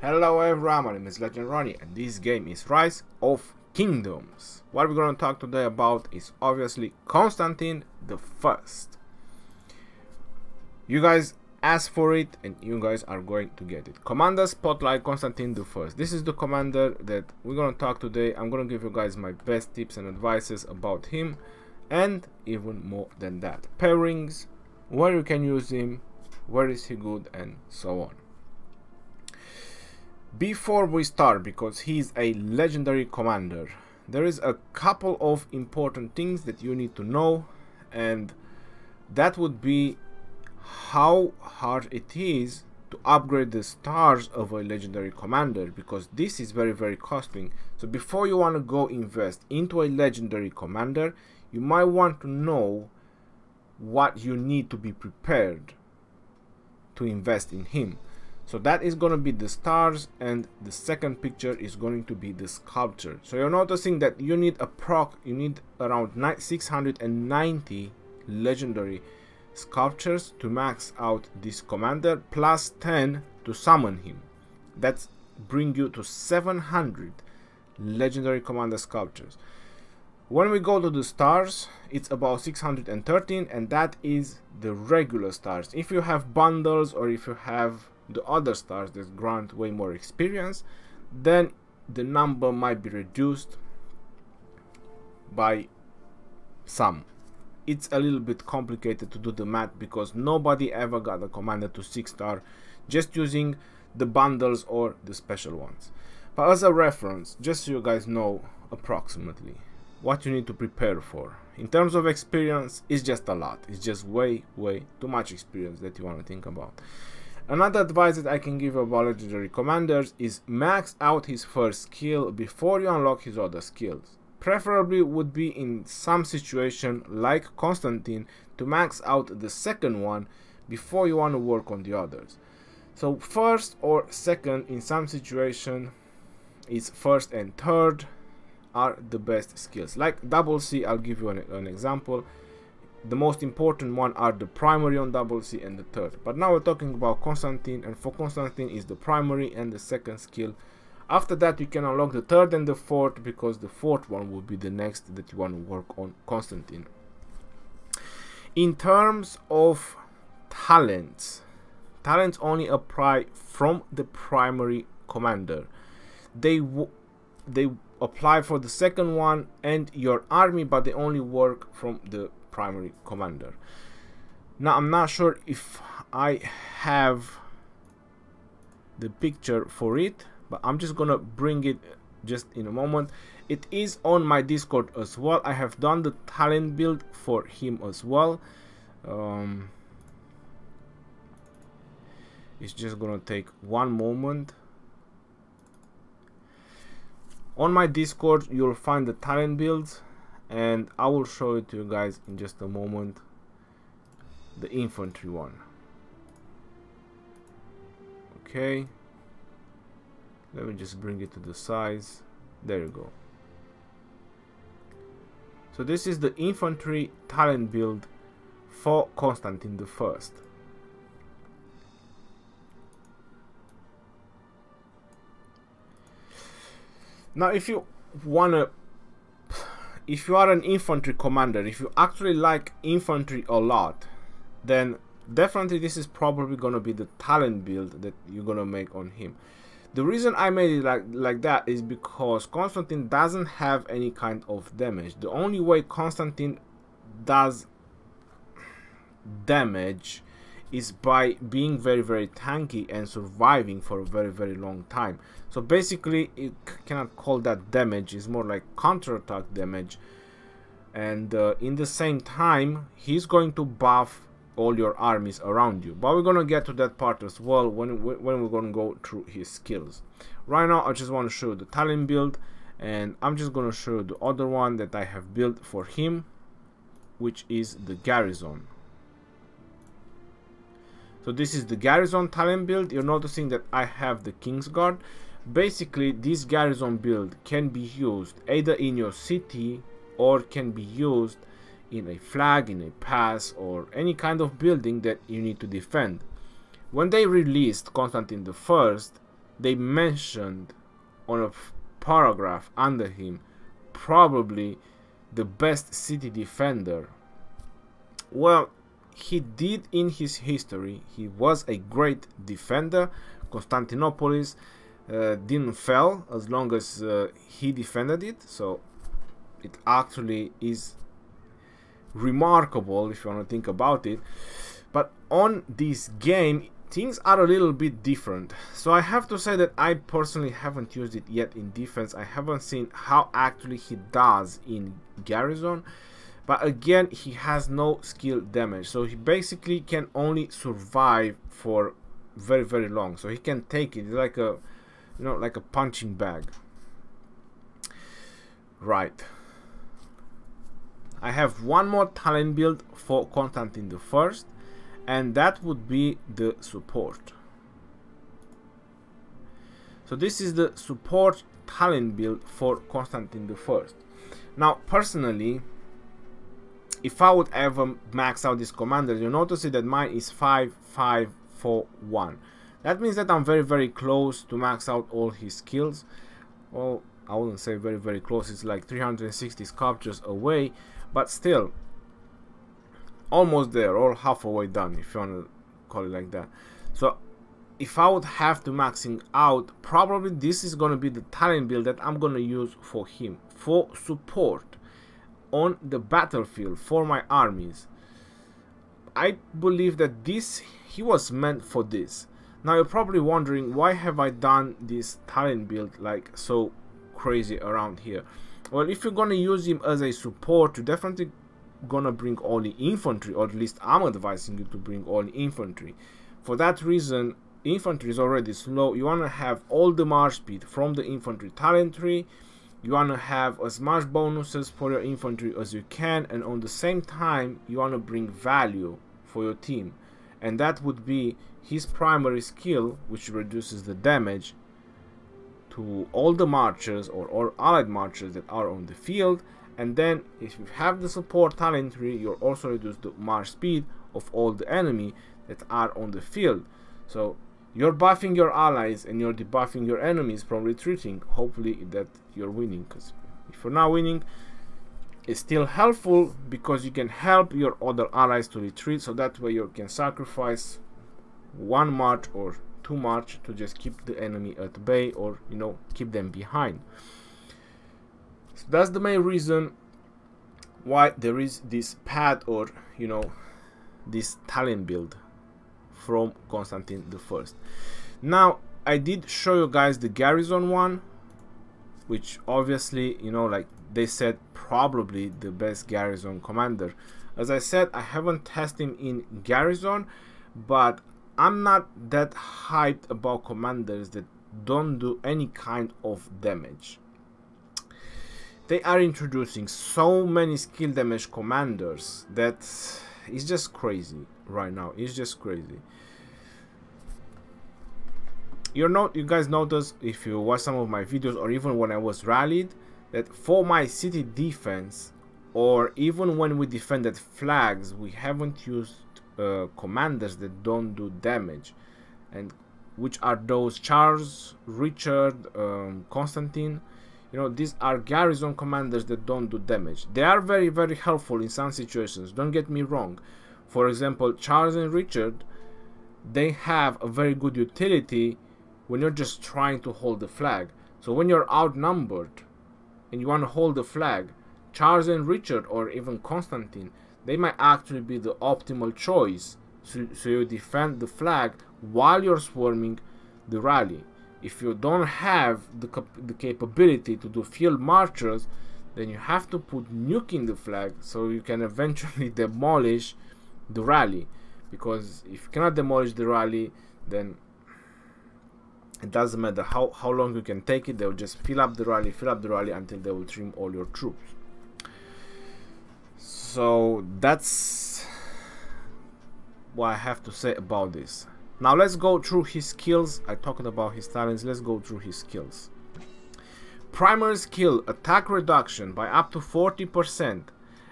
Hello everyone, my name is Legend Ronnie and this game is Rise of Kingdoms. What we're going to talk today about is obviously Constantine the First. You guys asked for it and you guys are going to get it. Commander Spotlight Constantine the First. This is the commander that we're going to talk today. I'm going to give you guys my best tips and advices about him and even more than that. Pairings, where you can use him, where is he good and so on. Before we start, because he's a legendary commander, there is a couple of important things that you need to know, and that would be how hard it is to upgrade the stars of a legendary commander, because this is very costly. So before you want to go invest into a legendary commander, you might want to know what you need to be prepared to invest in him. So that is going to be the stars, and the second picture is going to be the sculpture. So you're noticing that you need around 690 legendary sculptures to max out this commander, plus 10 to summon him. That's bring you to 700 legendary commander sculptures. When we go to the stars, it's about 613, and that is the regular stars. If you have bundles or if you have the other stars that grant way more experience, then the number might be reduced by some. It's a little bit complicated to do the math because nobody ever got a commander to 6-star just using the bundles or the special ones. But as a reference, just so you guys know approximately what you need to prepare for in terms of experience, is just a lot. It's just way too much experience that you want to think about. Another advice that I can give about legendary commanders is max out his first skill before you unlock his other skills. Preferably would be in some situation like Constantine to max out the second one before you want to work on the others. So first or second in some situation is first and third are the best skills. Like double C, I'll give you an example. The most important one are the primary on double C and the third. But now we're talking about Constantine, and for Constantine is the primary and the second skill. After that you can unlock the third and the fourth, because the fourth one will be the next that you want to work on Constantine. In terms of talents only apply from the primary commander. They apply for the second one and your army, but they only work from the primary commander. Now I'm not sure if I have the picture for it, but I'm just gonna bring it just in a moment. It is on my Discord as well. I have done the talent build for him as well. It's just gonna take one moment. On my Discord you'll find the talent builds, and I will show it to you guys in just a moment. The infantry one. Okay, let me just bring it to the size. There you go. So this is the infantry talent build for Constantine the First. Now if you are an infantry commander, if you actually like infantry a lot, then definitely this is probably gonna be the talent build that you're gonna make on him. The reason I made it like that is because Constantine doesn't have any kind of damage. The only way Constantine does damage is by being very tanky and surviving for a very long time. So basically you cannot call that damage, it's more like counterattack damage. And in the same time he's going to buff all your armies around you, but we're gonna get to that part as well when we're gonna go through his skills. Right now I just want to show you the talent build, and I'm just gonna show you the other one that I have built for him, which is the Garrison. So this is the Garrison talent build. You're noticing that I have the Kingsguard. Basically this Garrison build can be used either in your city or can be used in a flag, in a pass, or any kind of building that you need to defend. When they released Constantine the First, they mentioned on a paragraph under him probably the best city defender. Well, he did in his history. He was a great defender. Constantinople didn't fall as long as he defended it, so it actually is remarkable if you want to think about it. But on this game things are a little bit different, so I have to say that I personally haven't used it yet in defense. I haven't seen how actually he does in Garrison, but again, he has no skill damage, so he basically can only survive for very long, so he can take it like a, you know, like a punching bag. Right, I have one more talent build for Constantine the First, and that would be the support. So this is the support talent build for Constantine the First. Now personally, if I would ever max out this commander, you notice that mine is 5-5-4-1. That means that I'm very close to max out all his skills. Well, I wouldn't say very close, it's like 360 sculptures away, but still almost there, or halfway done if you want to call it like that. So if I would have to maxing out, probably this is going to be the talent build that I'm going to use for him, for support on the battlefield for my armies. I believe that he was meant for this. Now you're probably wondering, why have I done this talent build like so crazy around here? Well, if you're gonna use him as a support, you're definitely gonna bring only infantry, or at least I'm advising you to bring only infantry. For that reason, infantry is already slow. You wanna have all the march speed from the infantry talent tree. You wanna have as much bonuses for your infantry as you can, and on the same time you wanna bring value for your team, and that would be his primary skill, which reduces the damage to all the marchers or allied marchers that are on the field. And then if you have the support talent tree, you'll also reduce the march speed of all the enemy that are on the field. So you're buffing your allies and you're debuffing your enemies from retreating. Hopefully that you're winning, because if you're not winning, it's still helpful because you can help your other allies to retreat, so that way you can sacrifice one march or two march to just keep the enemy at bay, or you know, keep them behind. So that's the main reason why there is this pad, or you know, this talent build from Constantine the First. Now I did show you guys the Garrison one, which obviously, you know, like they said, probably the best Garrison commander. As I said, I haven't tested him in Garrison, but I'm not that hyped about commanders that don't do any kind of damage. They are introducing so many skill damage commanders that it's just crazy right now. It's just crazy. You guys notice, if you watch some of my videos, or even when I was rallied, that for my city defense, or even when we defended flags, we haven't used commanders that don't do damage, and which are those Charles, Richard, Constantine. You know, these are Garrison commanders that don't do damage. They are very helpful in some situations, don't get me wrong. For example, Charles and Richard, they have a very good utility when you're just trying to hold the flag. So when you're outnumbered and you want to hold the flag, Charles and Richard, or even Constantine, they might actually be the optimal choice. So you defend the flag while you're swarming the rally. If you don't have the capability to do field marchers, then you have to put nuking the flag so you can eventually demolish the rally. Because if you cannot demolish the rally, then it doesn't matter how long you can take it. They will just fill up the rally until they will trim all your troops. So that's what I have to say about this. Now let's go through his skills. I talked about his talents. Let's go through his skills. Primary skill: attack reduction by up to 40%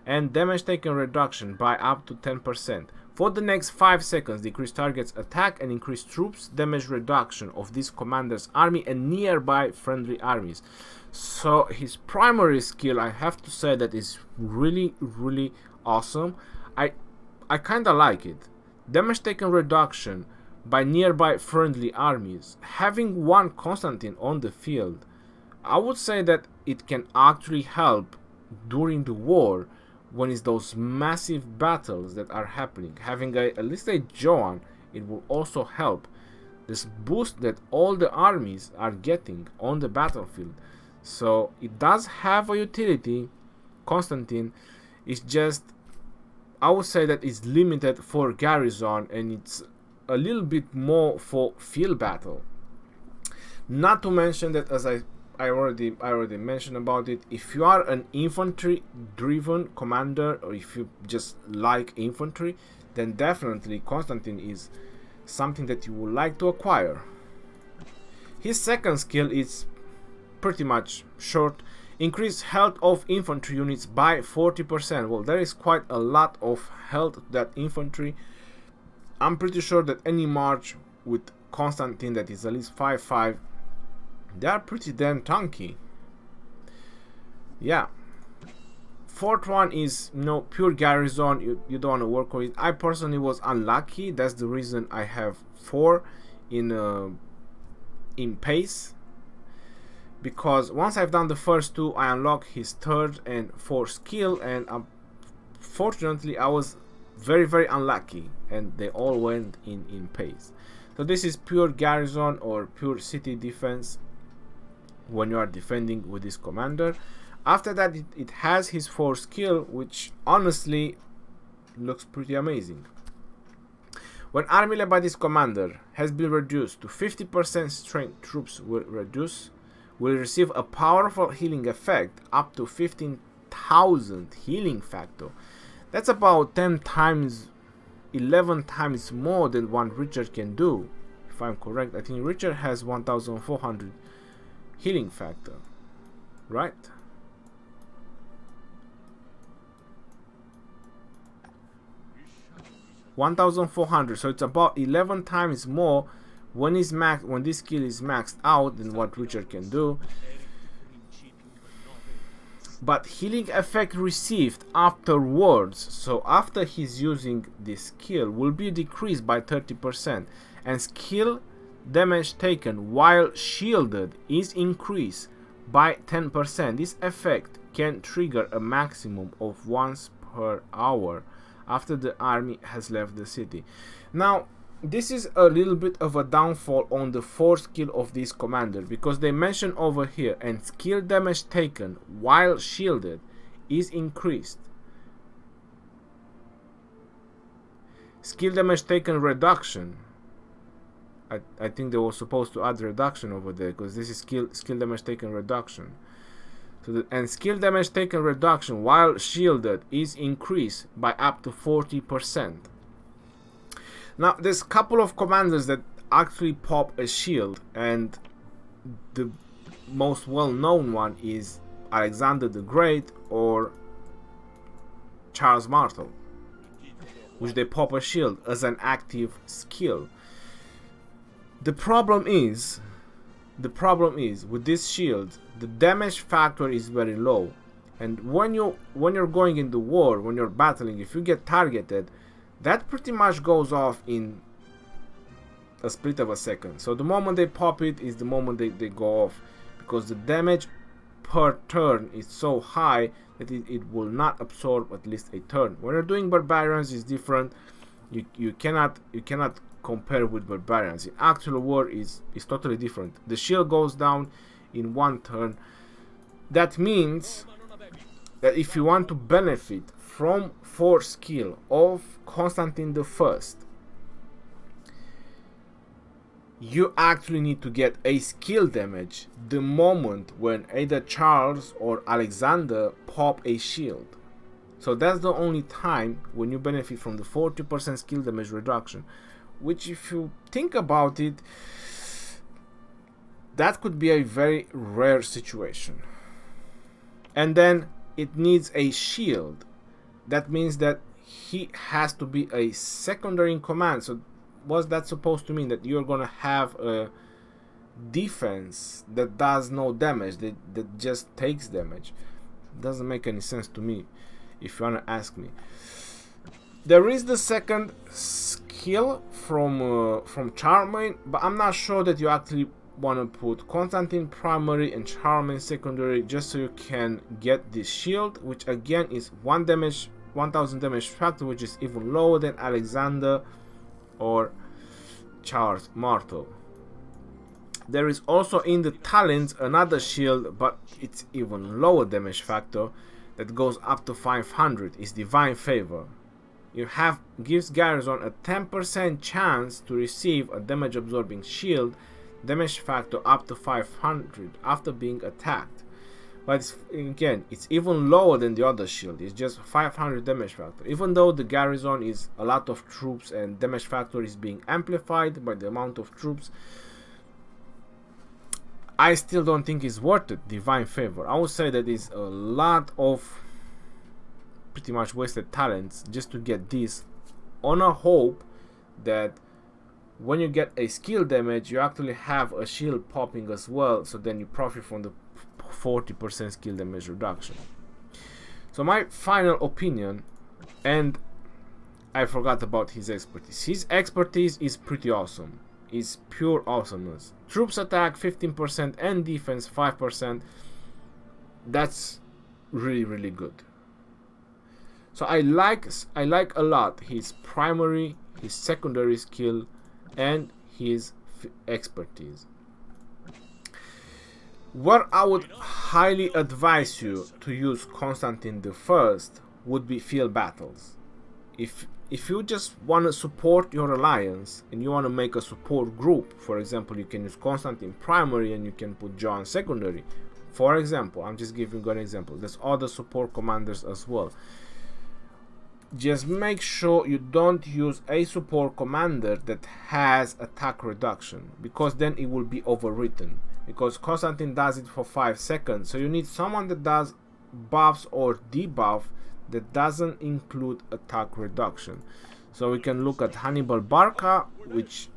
and damage taken reduction by up to 10%. For the next 5 seconds, decrease target's attack and increase troops damage reduction of this commander's army and nearby friendly armies. So his primary skill, I have to say, that is really awesome. I kinda like it. Damage taken reduction by nearby friendly armies. Having one Constantine on the field, I would say that it can actually help during the war when it's those massive battles that are happening. Having at least a Joan, it will also help. This boost that all the armies are getting on the battlefield. So it does have a utility. Constantine is just, I would say that it's limited for Garrison, and it's a little bit more for field battle. Not to mention that, as I already mentioned about it, if you are an infantry driven commander, or if you just like infantry, then definitely Constantine is something that you would like to acquire. His second skill is pretty much short. Increase health of infantry units by 40%. Well, there is quite a lot of health to that infantry. I'm pretty sure that any march with Constantine that is at least 5-5, they are pretty damn tanky. Yeah. Fourth one is, you know, pure Garrison. You don't want to work with it. I personally was unlucky. That's the reason I have 4 in pace. Because once I've done the first 2, I unlock his 3rd and 4th skill, and fortunately I was very unlucky, and they all went in pace. So this is pure Garrison or pure city defense when you are defending with this commander. After that, it has his 4th skill, which honestly looks pretty amazing. When army led by this commander has been reduced to 50% strength, troops will receive a powerful healing effect up to 15,000 healing factor. That's about 10 times, 11 times more than what Richard can do. If I'm correct, I think Richard has 1,400 healing factor, right? $1,400, so it's about 11 times more when this skill is maxed out than what Richard can do. But healing effect received afterwards, so after he's using this skill, will be decreased by 30%, and skill damage taken while shielded is increased by 10%. This effect can trigger a maximum of once per hour after the army has left the city. Now, this is a little bit of a downfall on the 4th skill of this commander, because they mention over here, and skill damage taken while shielded is increased. Skill damage taken reduction, I think they were supposed to add reduction over there, because this is skill damage taken reduction. So and skill damage taken reduction while shielded is increased by up to 40%. Now, there's a couple of commanders that actually pop a shield, and the most well-known one is Alexander the Great or Charles Martel, which they pop a shield as an active skill. The problem is with this shield, the damage factor is very low, and when you're going into war, when you're battling, if you get targeted, that pretty much goes off in a split of a second. So the moment they pop it is the moment they go off, because the damage per turn is so high that it will not absorb at least a turn. When you're doing barbarians, it's different. You cannot compare with barbarians. In actual war is totally different. The shield goes down in 1 turn. That means that if you want to benefit from 4th skill of Constantine I, you actually need to get a skill damage the moment when either Charles or Alexander pop a shield. So that's the only time when you benefit from the 40% skill damage reduction, which, if you think about it, that could be a very rare situation. And then it needs a shield. That means that he has to be a secondary in command. So what's that supposed to mean? That you're gonna have a defense that does no damage, that just takes damage? Doesn't make any sense to me, if you wanna ask me. There is the second skill from Charlemagne, but I'm not sure that you actually want to put Constantine primary and Charlemagne secondary, just so you can get this shield, which again is 1000 damage factor, which is even lower than Alexander or Charles Martel. There is also in the talents another shield, but it's even lower damage factor, that goes up to 500. It's Divine Favor. Gives Garrison a 10% chance to receive a damage absorbing shield, damage factor up to 500 after being attacked. But again, it's even lower than the other shield. It's just 500 damage factor. Even though the Garrison is a lot of troops and damage factor is being amplified by the amount of troops, I still don't think it's worth it. Divine Favor, I would say that is a lot of pretty much wasted talents just to get this, on a hope that when you get a skill damage you actually have a shield popping as well, so then you profit from the 40% skill damage reduction. So my final opinion, and I forgot about his expertise. His expertise is pretty awesome. It's pure awesomeness. Troops attack 15% and defense 5%. That's really good. So I like a lot his primary, his secondary skill, and his expertise. Where I would highly advise you to use Constantine the First would be field battles. If you just want to support your alliance and you want to make a support group, for example, you can use Constantine primary and you can put John secondary. For example, I'm just giving you an example. There's other support commanders as well. Just make sure you don't use a support commander that has attack reduction, because then it will be overwritten, because Constantine does it for 5 seconds. So you need someone that does buffs or debuff that doesn't include attack reduction. So we can look at Hannibal Barca, which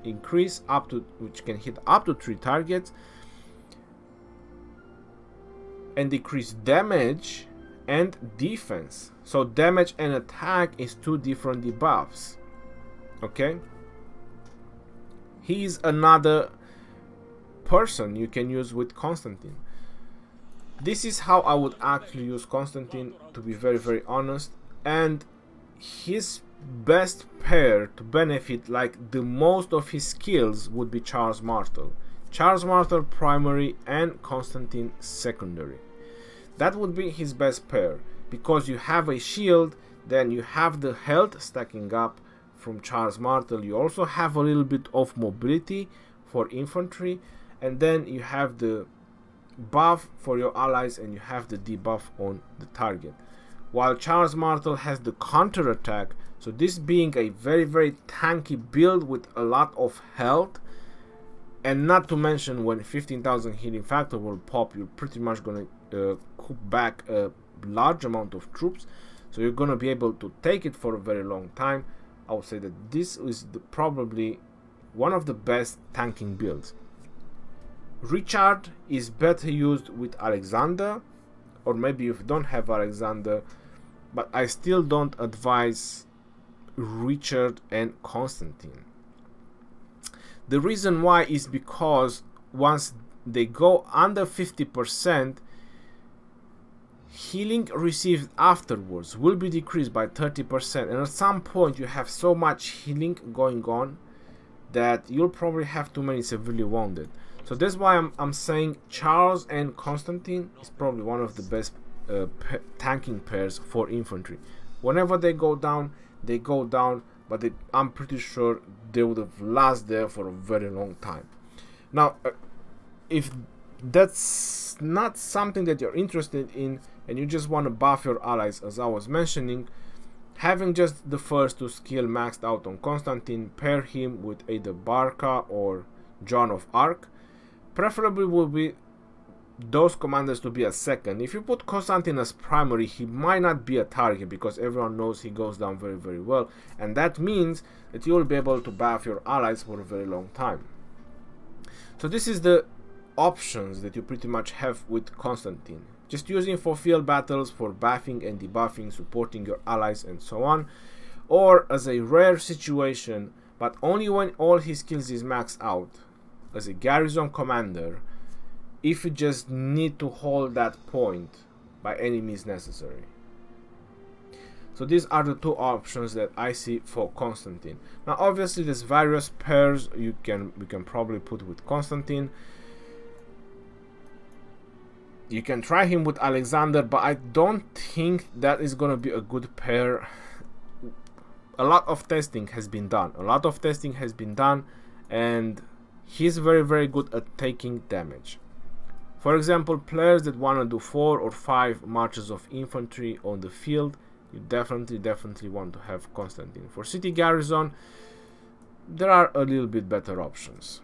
can hit up to 3 targets and decrease damage and defense. So damage and attack is 2 different debuffs. Okay, he's another person you can use with Constantine. This is how I would actually use Constantine, to be very honest. And his best pair to benefit like the most of his skills would be Charles Martel. Charles Martel primary and Constantine secondary. That would be his best pair, because you have a shield, then you have the health stacking up from Charles Martel, you also have a little bit of mobility for infantry, and then you have the buff for your allies and you have the debuff on the target. While Charles Martel has the counter attack, so this being a very tanky build with a lot of health, and not to mention when 15,000 healing factor will pop, you're pretty much gonna coup back a large amount of troops, so you're gonna be able to take it for a very long time. I would say that this is probably one of the best tanking builds. Richard is better used with Alexander, or maybe if you don't have Alexander, but I still don't advise Richard and Constantine. The reason why is because once they go under 50%, healing received afterwards will be decreased by 30%, and at some point you have so much healing going on that you'll probably have too many severely wounded. So that's why I'm saying Charles and Constantine is probably one of the best tanking pairs for infantry. Whenever they go down, but I'm pretty sure they would have lasted there for a very long time. Now, if that's not something that you're interested in and you just want to buff your allies, as I was mentioning, having just the first 2 skill maxed out on Constantine, pair him with either Barca or John of Arc, preferably will be those commanders to be a second. If you put Constantine as primary, he might not be a target because everyone knows he goes down very, very well, and that means that you will be able to buff your allies for a very long time. So this is the options that you pretty much have with Constantine. Just using for field battles, for buffing and debuffing, supporting your allies and so on, or as a rare situation, but only when all his skills is maxed out, as a garrison commander, if you just need to hold that point by any means necessary. So these are the two options that I see for Constantine. Now obviously there's various pairs we can probably put with Constantine. You can try him with Alexander, but I don't think that is gonna be a good pair. A lot of testing has been done. And he's very, very good at taking damage. For example, players that want to do 4 or 5 marches of infantry on the field, you definitely want to have Constantine. For city garrison, there are a little bit better options.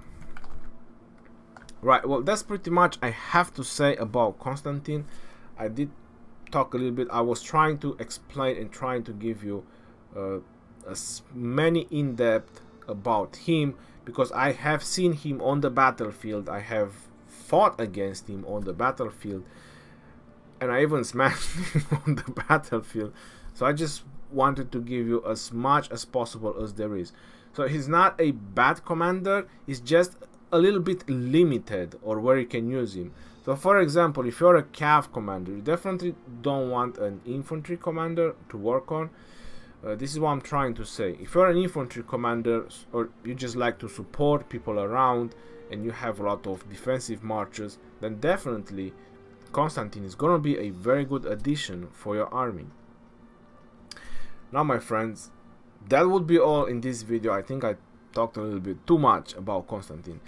Right, well, that's pretty much I have to say about Constantine. I did talk a little bit. I was trying to explain and trying to give you as many in-depth about him, because I have seen him on the battlefield. I have fought against him on the battlefield, and I even smashed him on the battlefield. So I just wanted to give you as much as possible as there is. So he's not a bad commander, he's just a little bit limited or where you can use him. So for example, if you're a cav commander, you definitely don't want an infantry commander to work on. This is what I'm trying to say. If you're an infantry commander, or you just like to support people around and you have a lot of defensive marches, then definitely Constantine is gonna be a very good addition for your army. Now my friends, that would be all in this video. I think I talked a little bit too much about Constantine.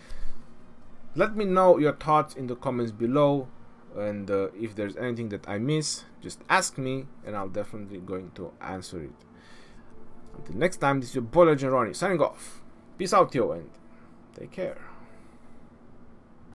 Let me know your thoughts in the comments below, and if there's anything that I miss, just ask me and I'll definitely going to answer it. Until next time, this is your boy Legend Ronnie signing off. Peace out, yo, and take care.